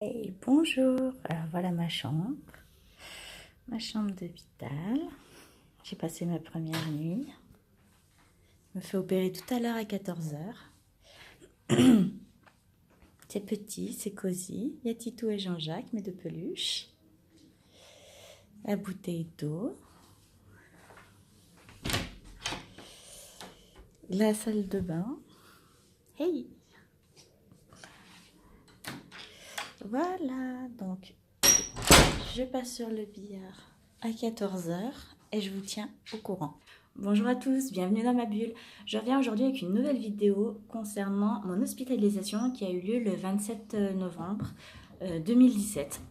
Et bonjour, alors voilà ma chambre d'hôpital. J'ai passé ma première nuit. Je me fais opérer tout à l'heure à 14 heures. C'est petit, c'est cosy. Il y a Titou et Jean-Jacques, mes deux peluches. La bouteille d'eau. La salle de bain. Hey! Voilà, donc je passe sur le billard à 14 heures et je vous tiens au courant. Bonjour à tous, bienvenue dans ma bulle. Je reviens aujourd'hui avec une nouvelle vidéo concernant mon hospitalisation qui a eu lieu le 27 novembre 2017.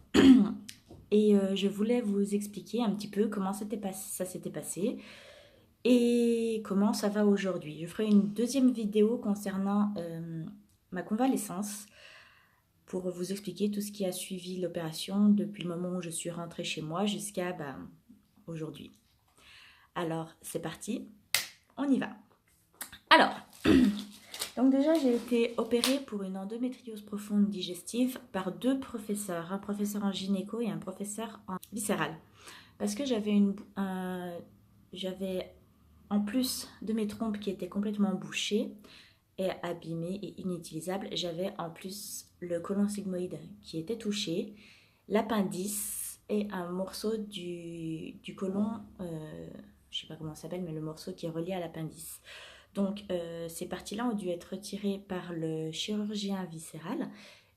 Et je voulais vous expliquer un petit peu comment ça s'était passé et comment ça va aujourd'hui. Je ferai une deuxième vidéo concernant ma convalescence pour vous expliquer tout ce qui a suivi l'opération depuis le moment où je suis rentrée chez moi jusqu'à aujourd'hui. Alors, c'est parti, on y va. Alors, donc déjà, j'ai été opérée pour une endométriose profonde digestive par deux professeurs, un professeur en gynéco et un professeur en viscéral. Parce que j'avais en plus de mes trompes qui étaient complètement bouchées et abîmées et inutilisables, j'avais en plus le côlon sigmoïde qui était touché, l'appendice et un morceau du côlon, je ne sais pas comment ça s'appelle, mais le morceau qui est relié à l'appendice. Donc ces parties-là ont dû être retirées par le chirurgien viscéral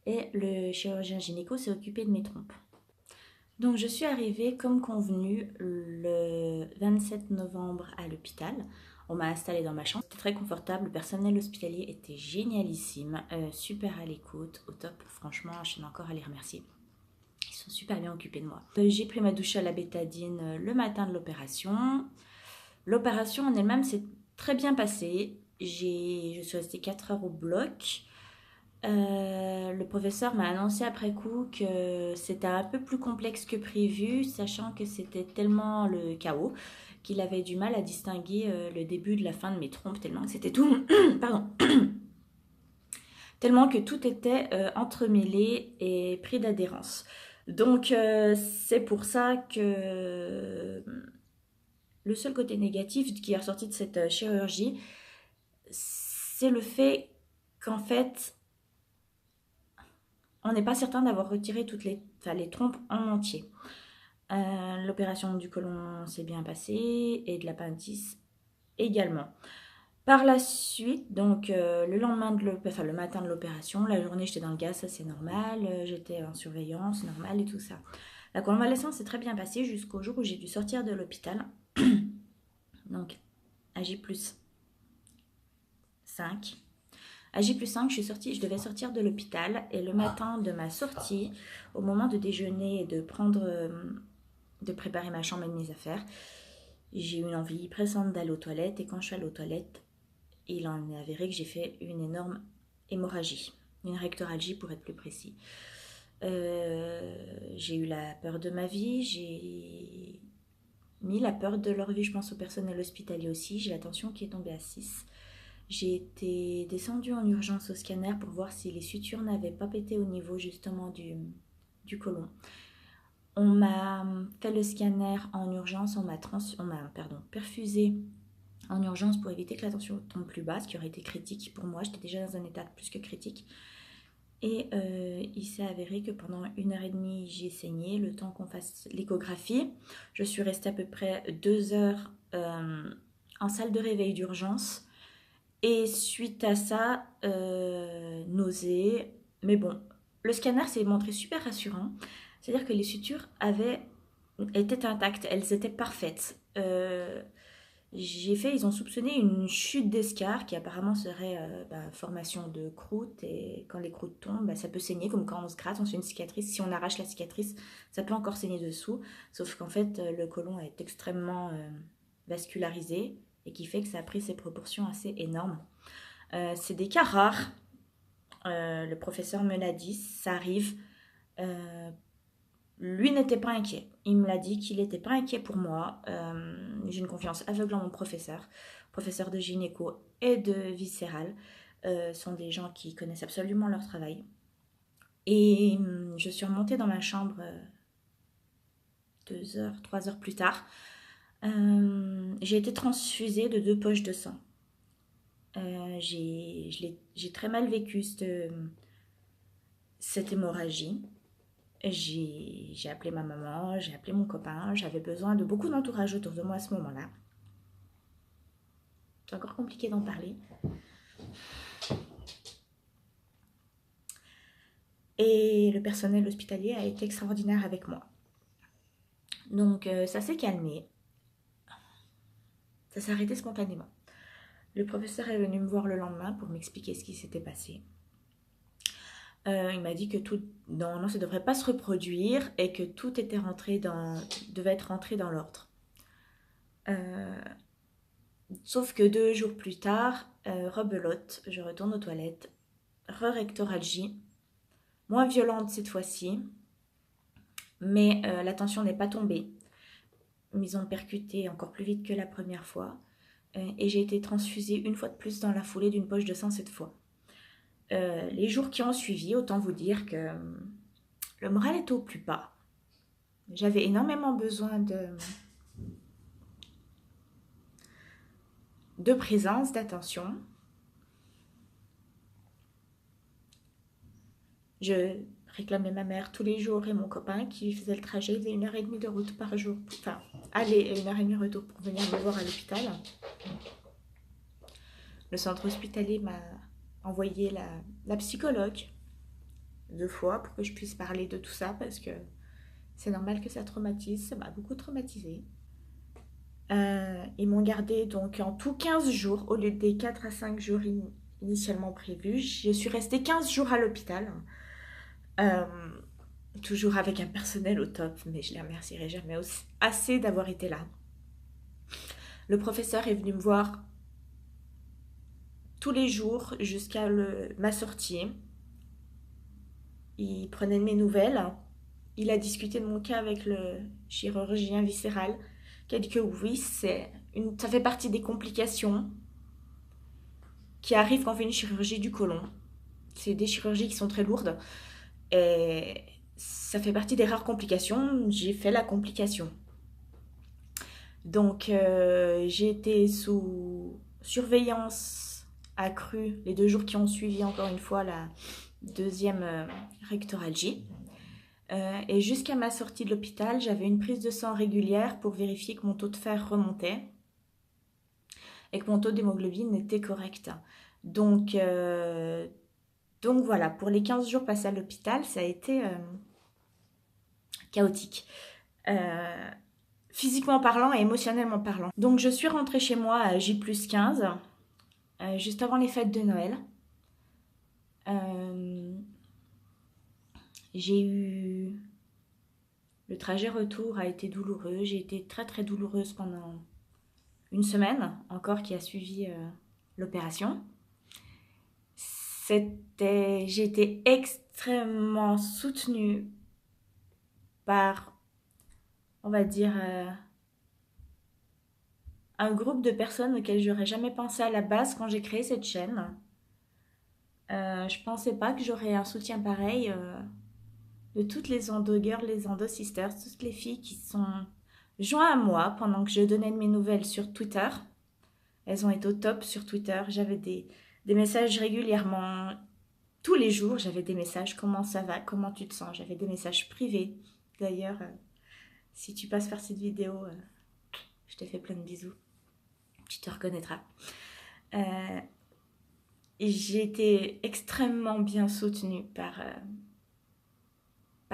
et le chirurgien gynéco s'est occupé de mes trompes. Donc je suis arrivée comme convenu le 27 novembre à l'hôpital. On m'a installée dans ma chambre, c'était très confortable, le personnel hospitalier était génialissime, super à l'écoute, au top, franchement je tiens encore à les remercier. Ils sont super bien occupés de moi. J'ai pris ma douche à la bétadine le matin de l'opération. L'opération en elle-même s'est très bien passée. Je suis restée 4 heures au bloc. Le professeur m'a annoncé après coup que c'était un peu plus complexe que prévu, sachant que c'était tellement le chaos qu'il avait du mal à distinguer le début de la fin de mes trompes, tellement que c'était tout... Pardon. Tellement que tout était entremêlé et pris d'adhérence. Donc c'est pour ça que le seul côté négatif qui est ressorti de cette chirurgie, c'est le fait qu'en fait, on n'est pas certain d'avoir retiré les trompes en entier. L'opération du côlon s'est bien passée et de l'appendice également. Par la suite, donc le matin de l'opération, la journée j'étais dans le gaz, ça c'est normal, j'étais en surveillance, normal et tout ça. La convalescence s'est très bien passée jusqu'au jour où j'ai dû sortir de l'hôpital. Donc à J+5. À J+5, je devais sortir de l'hôpital et le matin de ma sortie, au moment de déjeuner et de préparer ma chambre et mes affaires, j'ai eu une envie pressante d'aller aux toilettes et quand je suis allée aux toilettes, il en est avéré que j'ai fait une énorme hémorragie, une rectoralgie pour être plus précis. J'ai eu la peur de ma vie, j'ai mis la peur de leur vie, je pense au personnel hospitalier aussi, j'ai la tension qui est tombée à 6. J'ai été descendue en urgence au scanner pour voir si les sutures n'avaient pas pété au niveau justement du côlon. On m'a fait le scanner en urgence, on m'a perfusé en urgence pour éviter que la tension tombe plus bas, ce qui aurait été critique pour moi. J'étais déjà dans un état plus que critique. Et il s'est avéré que pendant 1h30, j'ai saigné, le temps qu'on fasse l'échographie. Je suis restée à peu près 2 heures en salle de réveil d'urgence. Et suite à ça, nausées. Mais bon, le scanner s'est montré super rassurant. C'est-à-dire que les sutures étaient intactes, elles étaient parfaites. Ils ont soupçonné une chute d'escar qui apparemment serait formation de croûte. Et quand les croûtes tombent, ça peut saigner, comme quand on se gratte, on se fait une cicatrice. Si on arrache la cicatrice, ça peut encore saigner dessous. Sauf qu'en fait, le côlon est extrêmement vascularisé et qui fait que ça a pris ses proportions assez énormes. C'est des cas rares. Le professeur me l'a dit, ça arrive. Lui n'était pas inquiet. Il me l'a dit qu'il n'était pas inquiet pour moi. J'ai une confiance aveugle en mon professeur de gynéco et de viscéral. Sont des gens qui connaissent absolument leur travail. Et je suis remontée dans ma chambre 2 heures, 3 heures plus tard. J'ai été transfusée de 2 poches de sang. J'ai très mal vécu cette hémorragie. J'ai appelé ma maman, j'ai appelé mon copain, j'avais besoin de beaucoup d'entourage autour de moi à ce moment-là. C'est encore compliqué d'en parler. Et le personnel hospitalier a été extraordinaire avec moi. Donc ça s'est calmé. Ça s'est arrêté spontanément. Le professeur est venu me voir le lendemain pour m'expliquer ce qui s'était passé. Il m'a dit que non, ça ne devrait pas se reproduire et que tout devait être rentré dans l'ordre. Sauf que 2 jours plus tard, rebelote, je retourne aux toilettes, rectoralgie, moins violente cette fois-ci, mais la tension n'est pas tombée. Ils ont percuté encore plus vite que la première fois et j'ai été transfusée une fois de plus dans la foulée d'une poche de sang cette fois. Les jours qui ont suivi, autant vous dire que le moral était au plus bas. J'avais énormément besoin de présence, d'attention. Je réclamais ma mère tous les jours et mon copain qui faisait le trajet, il faisait 1h30 de route par jour. Enfin, aller et 1h30 retour pour venir me voir à l'hôpital. Le centre hospitalier m'a envoyé la psychologue 2 fois pour que je puisse parler de tout ça parce que c'est normal que ça traumatise, ça m'a beaucoup traumatisée. Ils m'ont gardée donc en tout 15 jours au lieu des 4 à 5 jours initialement prévus. Je suis restée 15 jours à l'hôpital. Toujours avec un personnel au top, mais je ne les remercierai jamais assez d'avoir été là. Le professeur est venu me voir tous les jours jusqu'à ma sortie. Il prenait de mes nouvelles. Il a discuté de mon cas avec le chirurgien viscéral, qui a dit que oui, ça fait partie des complications qui arrivent quand on fait une chirurgie du côlon. C'est des chirurgies qui sont très lourdes et ça fait partie des rares complications. J'ai fait la complication. Donc j'ai été sous surveillance accrue les 2 jours qui ont suivi, encore une fois, la deuxième rectoralgie. Et jusqu'à ma sortie de l'hôpital, j'avais une prise de sang régulière pour vérifier que mon taux de fer remontait et que mon taux d'hémoglobine était correct. Donc voilà, pour les 15 jours passés à l'hôpital, ça a été chaotique. Physiquement parlant et émotionnellement parlant. Donc je suis rentrée chez moi à J+15, juste avant les fêtes de Noël. Le trajet retour a été douloureux. J'ai été très très douloureuse pendant une semaine encore qui a suivi l'opération. J'ai été extrêmement soutenue par, on va dire, un groupe de personnes auxquelles j'aurais jamais pensé à la base quand j'ai créé cette chaîne. Je pensais pas que j'aurais un soutien pareil de toutes les endo girls, les endo sisters, toutes les filles qui sont jointes à moi pendant que je donnais de mes nouvelles sur Twitter. Elles ont été au top sur Twitter. J'avais des messages régulièrement. Tous les jours, j'avais des messages. Comment ça va? Comment tu te sens? J'avais des messages privés. D'ailleurs, si tu passes par cette vidéo, je te fais plein de bisous. Tu te reconnaîtras. J'ai été extrêmement bien soutenue par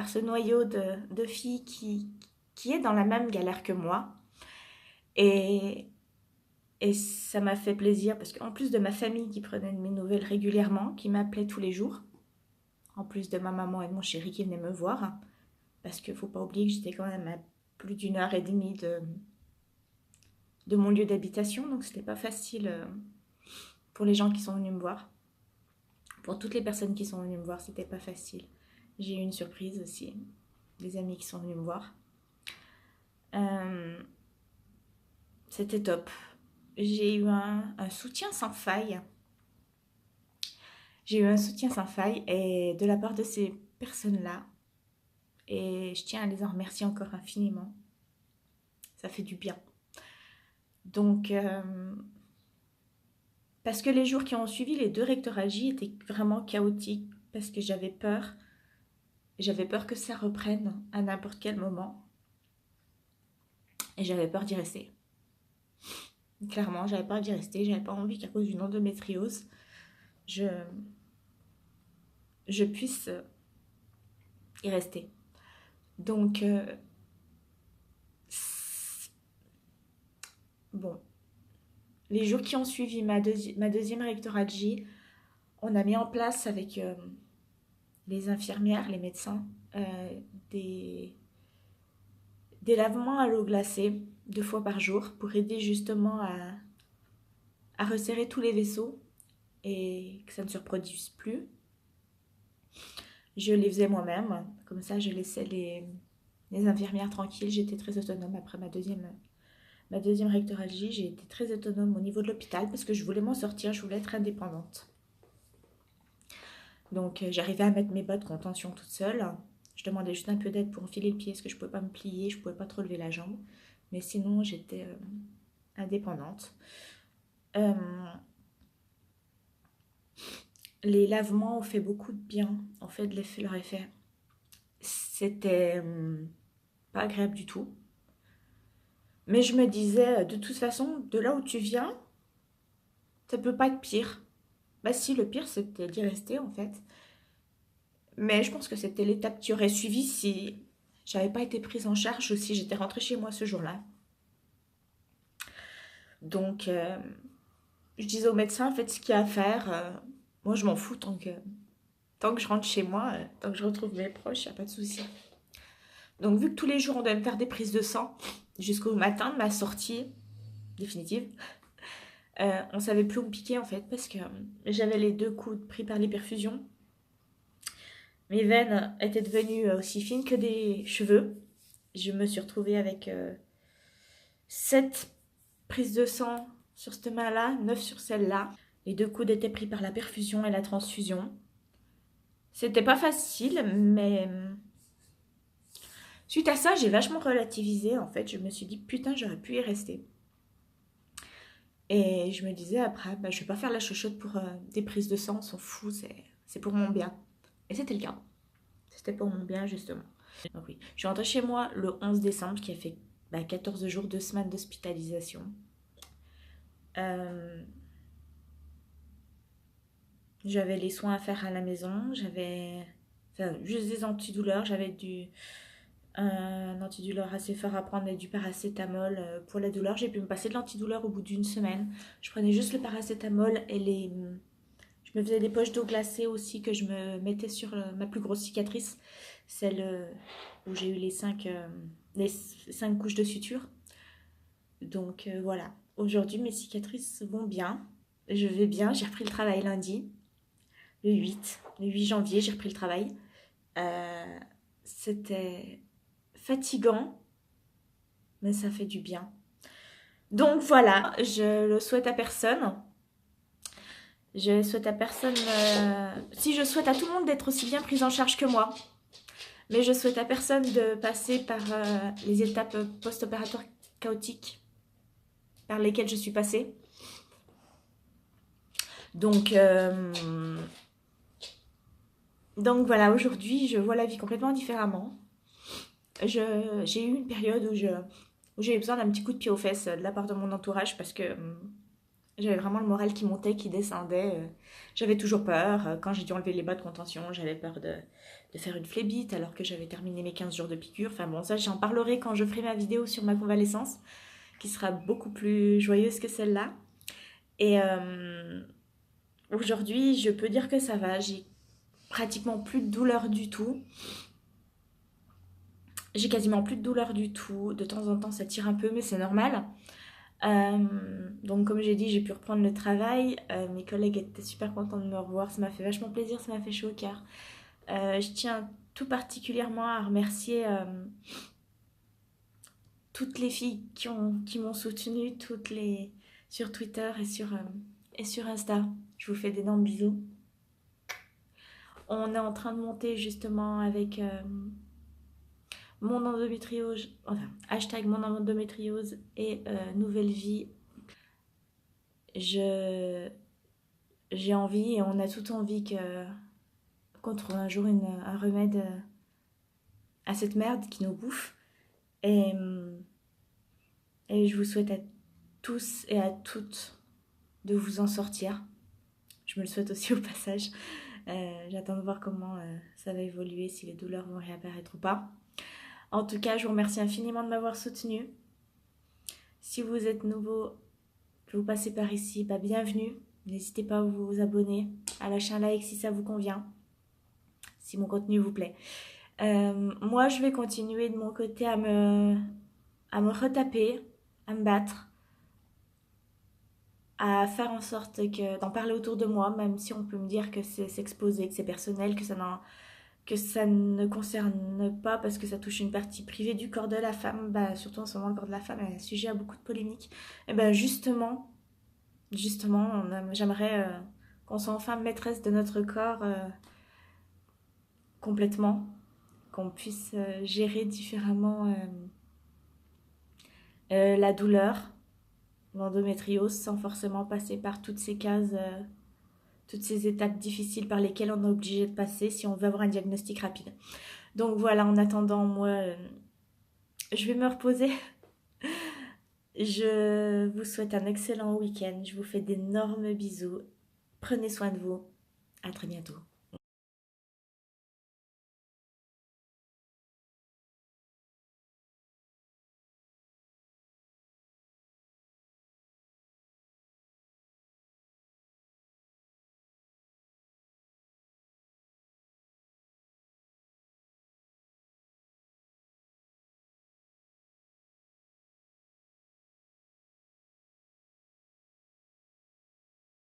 ce noyau de filles qui est dans la même galère que moi. Et ça m'a fait plaisir parce qu'en plus de ma famille qui prenait de mes nouvelles régulièrement, qui m'appelait tous les jours, en plus de ma maman et de mon chéri qui venaient me voir, parce qu'il ne faut pas oublier que j'étais quand même à plus d'1h30 de mon lieu d'habitation, donc c'était pas facile pour les gens qui sont venus me voir. Pour toutes les personnes qui sont venues me voir, c'était pas facile. J'ai eu une surprise aussi, des amis qui sont venus me voir. C'était top. J'ai eu un soutien sans faille. J'ai eu un soutien sans faille et de la part de ces personnes-là. Et je tiens à les en remercier encore infiniment. Ça fait du bien. Donc, parce que les jours qui ont suivi les 2 rectorats J étaient vraiment chaotiques. Parce que j'avais peur. J'avais peur que ça reprenne à n'importe quel moment. Et j'avais peur d'y rester. Clairement, j'avais peur d'y rester. J'avais pas envie qu'à cause d'une endométriose, je puisse y rester. Donc, bon, les jours qui ont suivi ma deuxième rectorat J, on a mis en place avec les infirmières, les médecins, des lavements à l'eau glacée 2 fois par jour pour aider justement à resserrer tous les vaisseaux et que ça ne se reproduise plus. Je les faisais moi-même, comme ça je laissais les infirmières tranquilles. J'étais très autonome après ma deuxième rectorat J. J'ai été très autonome au niveau de l'hôpital parce que je voulais m'en sortir, je voulais être indépendante. Donc j'arrivais à mettre mes bottes contention toute seule. Je demandais juste un peu d'aide pour enfiler le pied parce que je ne pouvais pas me plier, je ne pouvais pas trop lever la jambe. Mais sinon j'étais indépendante. Les lavements ont fait beaucoup de bien, ont fait de leur effet. C'était pas agréable du tout. Mais je me disais, de toute façon, de là où tu viens, ça peut pas être pire. Bah si, le pire c'était d'y rester en fait. Mais je pense que c'était l'étape qui aurait suivi si j'avais pas été prise en charge ou si j'étais rentrée chez moi ce jour-là. Donc, je disais au médecin, faites ce qu'il y a à faire. Moi, je m'en fous tant que je rentre chez moi, tant que je retrouve mes proches, il n'y a pas de souci. Donc, vu que tous les jours, on doit me faire des prises de sang jusqu'au matin de ma sortie définitive, on savait plus où me piquer en fait parce que j'avais les 2 coudes pris par les perfusions. Mes veines étaient devenues aussi fines que des cheveux. Je me suis retrouvée avec 7 prises de sang sur cette main-là, 9 sur celle-là. Les 2 coudes étaient pris par la perfusion et la transfusion. C'était pas facile, mais suite à ça, j'ai vachement relativisé. En fait, je me suis dit, putain, j'aurais pu y rester. Et je me disais après, bah, je vais pas faire la chochotte pour des prises de sang, on s'en fout, c'est pour mon bien. Et c'était le cas. C'était pour mon bien, justement. Donc oui, je suis rentrée chez moi le 11 décembre, qui a fait 14 jours, 2 semaines d'hospitalisation. J'avais les soins à faire à la maison, j'avais juste des antidouleurs, j'avais un antidouleur assez fort à prendre et du paracétamol pour la douleur. J'ai pu me passer de l'antidouleur au bout d'1 semaine. Je prenais juste le paracétamol et je me faisais des poches d'eau glacée aussi que je me mettais sur ma plus grosse cicatrice, celle où j'ai eu les 5 couches de suture. Donc voilà, aujourd'hui mes cicatrices vont bien, je vais bien, j'ai repris le travail lundi, le 8 janvier, j'ai repris le travail. C'était fatigant, mais ça fait du bien. Donc voilà, je le souhaite à personne. Je souhaite à personne... si je souhaite à tout le monde d'être aussi bien pris en charge que moi, mais je souhaite à personne de passer par les étapes post-opératoires chaotiques par lesquelles je suis passée. Donc voilà, aujourd'hui, je vois la vie complètement différemment. J'ai eu une période où j'ai eu besoin d'un petit coup de pied aux fesses de la part de mon entourage parce que j'avais vraiment le moral qui montait, qui descendait. J'avais toujours peur. Quand j'ai dû enlever les bas de contention, j'avais peur de faire une phlébite alors que j'avais terminé mes 15 jours de piqûre. Enfin bon, ça j'en parlerai quand je ferai ma vidéo sur ma convalescence, qui sera beaucoup plus joyeuse que celle-là. Et aujourd'hui, je peux dire que ça va. J'ai pratiquement plus de douleur du tout. J'ai quasiment plus de douleur du tout. De temps en temps, ça tire un peu, mais c'est normal. Donc comme j'ai dit, j'ai pu reprendre le travail. Mes collègues étaient super contents de me revoir. Ça m'a fait vachement plaisir, ça m'a fait chaud au cœur. Je tiens tout particulièrement à remercier toutes les filles qui m'ont soutenue, sur Twitter et sur Insta. Je vous fais d'énormes bisous. On est en train de monter justement avec mon endométriose, enfin, hashtag mon endométriose et nouvelle vie. J'ai envie et on a tout envie qu'on trouve un jour un remède à cette merde qui nous bouffe. Et, et je vous souhaite à tous et à toutes de vous en sortir. Je me le souhaite aussi au passage. J'attends de voir comment ça va évoluer, si les douleurs vont réapparaître ou pas. En tout cas, je vous remercie infiniment de m'avoir soutenu. Si vous êtes nouveau, que vous passez par ici, bienvenue. N'hésitez pas à vous abonner, à lâcher un like si ça vous convient, si mon contenu vous plaît. Moi, je vais continuer de mon côté à me retaper, à me battre, à faire en sorte d'en parler autour de moi, même si on peut me dire que c'est s'exposer, que c'est personnel, que ça ne concerne pas parce que ça touche une partie privée du corps de la femme, surtout en ce moment le corps de la femme est sujet à beaucoup de polémiques. Et justement, j'aimerais qu'on soit enfin maîtresse de notre corps complètement, qu'on puisse gérer différemment la douleur, l'endométriose, sans forcément passer par toutes ces cases, toutes ces étapes difficiles par lesquelles on est obligé de passer si on veut avoir un diagnostic rapide. Donc voilà, en attendant, moi, je vais me reposer. Je vous souhaite un excellent week-end. Je vous fais d'énormes bisous. Prenez soin de vous. À très bientôt.